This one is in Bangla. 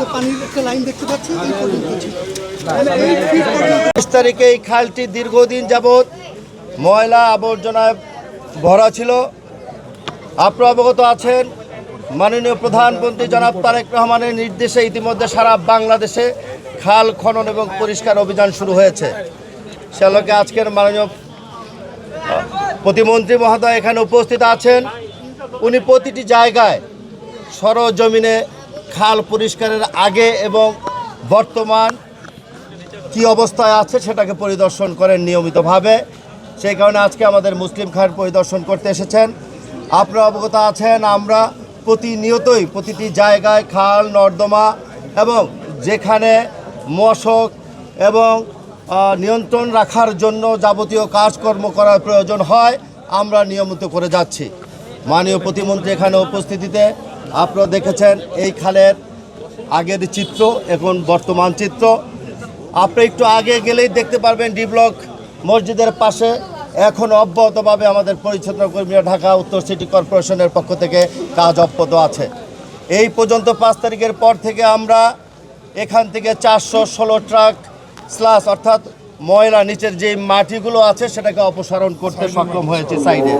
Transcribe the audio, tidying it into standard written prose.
থেকে পানির একটা লাইন দেখতে পাচ্ছি, এই পর্যন্ত ছিল। ২০ তারিখে এই খালটি দীর্ঘদিন যাবৎ ময়লা আবর্জনায় ভরা ছিল। আপনারা অবগত আছেন, মাননীয় প্রধানমন্ত্রী জনাব তারেক রহমানের নির্দেশে ইতিমধ্যে সারা বাংলাদেশে খাল খনন এবং পরিষ্কার অভিযান শুরু হয়েছে। সে আলোকে আজকের মাননীয় প্রতিমন্ত্রী মহোদয় এখানে উপস্থিত আছেন। উনি প্রতিটি জায়গায় সরজমিনে খাল পরিষ্কারের আগে এবং বর্তমান কি অবস্থায় আছে সেটাকে পরিদর্শন করেন নিয়মিতভাবে। সেই কারণে আজকে আমাদের মুসলিম খাল পরিদর্শন করতে এসেছেন। আপনারা অবগত আছেন, আমরা প্রতিনিয়তই প্রতিটি জায়গায় খাল নর্দমা এবং যেখানে মশক এবং নিয়ন্ত্রণ রাখার জন্য যাবতীয় কাজকর্ম করার প্রয়োজন হয় আমরা নিয়মিত করে যাচ্ছি। মাননীয় প্রতিমন্ত্রী এখানে উপস্থিতিতে আপনারা দেখেছেন এই খালের আগের চিত্র, এখন বর্তমান চিত্র। আপনি একটু আগে গেলেই দেখতে পারবেন ডি ব্লক মসজিদের পাশে এখন অব্যাহতভাবে আমাদের পরিচ্ছন্ন কর্মীরা ঢাকা উত্তর সিটি কর্পোরেশনের পক্ষ থেকে কাজ অব্যাহত আছে। এই পর্যন্ত 5 তারিখের পর থেকে আমরা এখান থেকে 416 ট্রাক স্লাস অর্থাৎ ময়লা নিচের যে মাটিগুলো আছে সেটাকে অপসারণ করতে সক্ষম হয়েছে সাইডে।